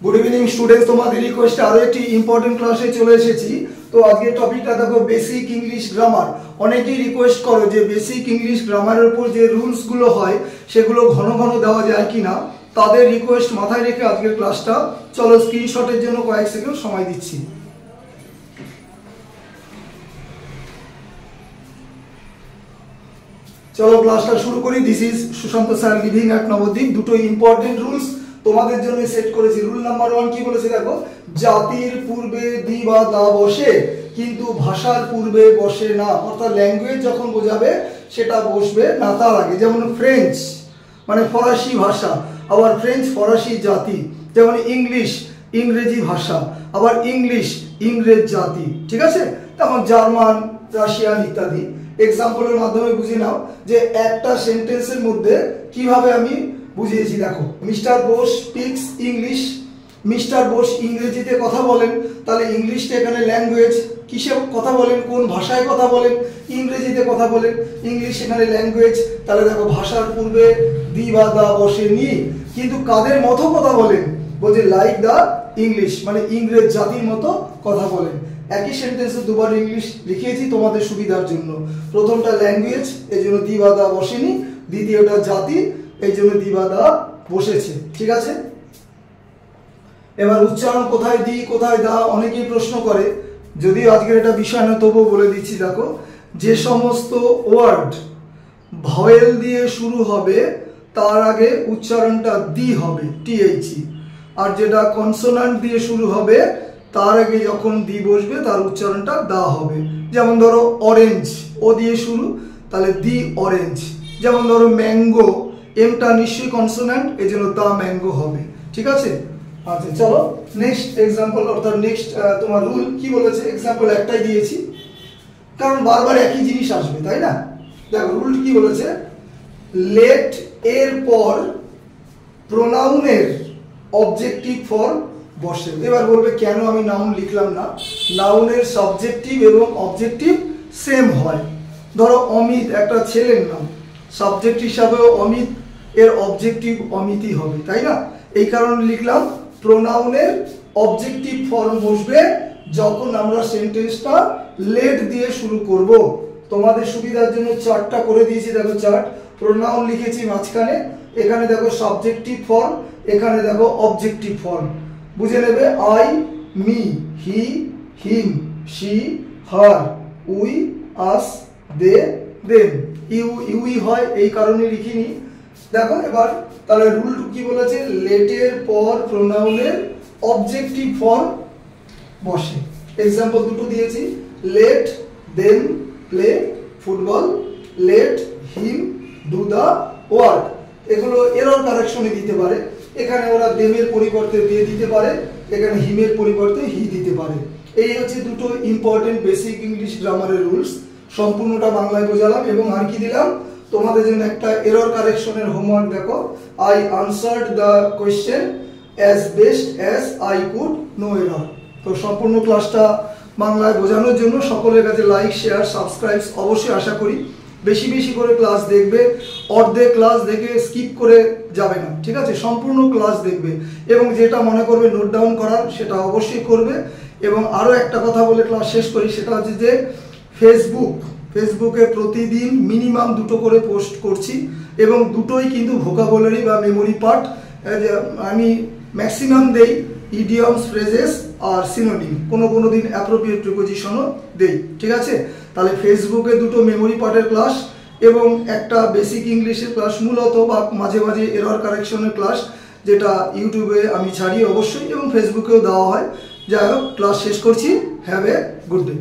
Good evening students, तुम्हारे request आरो एक इम्पोर्टेंट क्लासे चले एसेছি। तो आज टपिकটা देखो बेसिक इंग्लिश ग्रामार। অনেকেই রিকোয়েস্ট করো যে বেসিক ইংলিশ গ্রামারের উপর যে রুলস গুলো হয় সেগুলো ঘন ঘন দেওয়া যায় কিনা, তাদের রিকোয়েস্ট মাথায় রেখে আজকের ক্লাসটা চলো স্ক্রিনশটের জন্য কয়েক সেকেন্ড সময় দিচ্ছি। চলো ক্লাসটা শুরু করি। This is Sushant sir living at Nabadwip. দুটো ইম্পর্টেন্ট রুলস তোমাদের জন্য সেট করেছি। রুল নাম্বার 1 কি বলেছে দেখো, জাতির পূর্বে দি বা দা বসে কিন্তু ভাষার পূর্বে বসে না। অর্থাৎ ল্যাঙ্গুয়েজ যখন বোঝাবে সেটা বসবে না তার আগে। যেমন ফ্রেঞ্চ মানে ফরাসি ভাষা, আবার ফ্রেঞ্চ ফরাসি জাতি। যেমন ইংলিশ ইংরেজি ভাষা, আবার ইংলিশ ইংরেজ জাতি। ঠিক আছে, তেমন জার্মান রাশিয়ান ইত্যাদি। এক্সাম্পলের মাধ্যমে বুঝে নাও যে একটা সেন্টেন্সের মধ্যে কিভাবে আমি বুঝিয়েছি। দেখো, mister Bose speaks English. Mister Bose ইংরেজিতে কথা বলেন, তাহলে ইংলিশটা এখানে ল্যাঙ্গুয়েজ। কিসে কথা বলেন, কোন ভাষায় কথা বলেন, ইংরেজিতে কথা বলেন, ইংলিশ এখানে ল্যাঙ্গুয়েজ। তাহলে দেখো ভাষার পূর্বে দি বা দা বসেনি, কিন্তু কাদের মতো কথা বলেন, বলছে লাইক দা ইংলিশ মানে ইংরেজ জাতির মতো কথা বলেন। একই সেন্টেন্সে দুবার ইংলিশ লিখিয়েছি তোমাদের সুবিধার জন্য। প্রথমটা ল্যাঙ্গুয়েজ, এই জন্য দি বা দা বসেনি। দ্বিতীয়টা জাতি, এই জন্য দি বা দা বসেছে। ঠিক আছে, এবার উচ্চারণ কোথায় দি কোথায় দা অনেকেই প্রশ্ন করে, যদিও আজকের এটা বিষয় না তবুও বলে দিচ্ছি। দেখো, যে সমস্ত ওয়ার্ড ভয়েল দিয়ে শুরু হবে তার আগে উচ্চারণটা দি হবে, টিএইচই। আর যেটা কনসোনান্ট দিয়ে শুরু হবে তার আগে যখন দি বসবে তার উচ্চারণটা দা হবে। যেমন ধরো অরেঞ্জ, ও দিয়ে শুরু, তাহলে দি অরেঞ্জ। যেমন ধরো ম্যাঙ্গো, এমটা নিশ্চয়ই কনসোনান্ট, এই জন্য দা ম্যাঙ্গো হবে। ঠিক আছে, আচ্ছা চলো নেক্সট এক্সাম্পল, অর্থাৎ নেক্সট তোমার রুল কি বলেছে। এক্সাম্পল একটাই দিয়েছি কারণ বারবার একই জিনিস আসবে, তাই না। দেখো রুল কি বলেছে, লেট এর পর প্রোনাউনের অবজেক্টিভ ফর্ম বসে। এবার বলবে কেন আমি নাউন লিখলাম না। নাউনের সাবজেক্টিভ এবং অবজেক্টিভ সেম হয়। ধরো অমিত একটা ছেলের নাম, সাবজেক্ট হিসাবেও অমিত, এর অবজেক্টিভ অমিতই হবে, তাই না। এই কারণে লিখলাম প্রোনাউনের অবজেক্টিভ ফর্ম বসবে যখন আমরা সেন্টেন্সটা লেট দিয়ে শুরু করব। তোমাদের সুবিধার জন্য চার্টটা করে দিয়েছি। দেখো চার্ট, প্রোনাউন লিখেছি মাঝখানে, এখানে দেখো সাবজেক্টিভ ফর্ম, এখানে দেখো অবজেক্টিভ ফর্ম। বুঝে নেবে I me, he him, she her, we us, they them. ইউই হয় এই কারণে লিখিনি। দেখো এবার তাহলে রুল কি বলেছে, লেটের পর প্রোনাউনের অবজেক্টিভ ফর্ম বসে। এক্সাম্পল দুটো দিয়েছি, let them play football, let him do the work. এগুলো এরর কারেকশনে দিতে পারে। এখানে ওরা দেমের পরিবর্তে দে দিতে পারে, এখানে হিমের পরিবর্তে হি দিতে পারে। এই হচ্ছে দুটো ইম্পর্টেন্ট বেসিক ইংলিশ গ্রামারের রুলস। সম্পূর্ণটা বাংলায় বোঝালাম এবং আর কি দিলাম তোমাদের জন্য একটা এরর কারেকশনের হোমওয়ার্ক। দেখো, I answered the question as best as I could, no error. তো সম্পূর্ণ ক্লাসটা বাংলায় বোঝানোর জন্য সকলের কাছে লাইক শেয়ার সাবস্ক্রাইব অবশ্যই আশা করি। বেশি বেশি করে ক্লাস দেখবে, অর্ধেক ক্লাস দেখে স্কিপ করে যাবে না। ঠিক আছে, সম্পূর্ণ ক্লাস দেখবে এবং যেটা মনে করবে নোট ডাউন করার সেটা অবশ্যই করবে। এবং আরও একটা কথা বলে ক্লাস শেষ করি, সেটা হচ্ছে যে ফেসবুকে প্রতিদিন মিনিমাম দুটো করে পোস্ট করছি এবং দুটোই কিন্তু ভোকাবুলারি বা মেমোরি পার্ট। আমি ম্যাক্সিমাম দেই ইডিয়মস, ফ্রেজেস আর সিনোনিম, কোনো দিন অ্যাপ্রোপ্রিয়েট প্রিপোজিশনও দেই। ঠিক আছে, তাহলে ফেসবুকে দুটো মেমোরি পার্টের ক্লাস এবং একটা বেসিক ইংলিশের ক্লাস মূলত, বা মাঝে মাঝে এরর কারেকশনের ক্লাস, যেটা ইউটিউবে আমি ছাড়ি অবশ্যই এবং ফেসবুকেও দেওয়া হয়। যাই হোক, ক্লাস শেষ করছি। Have a good day.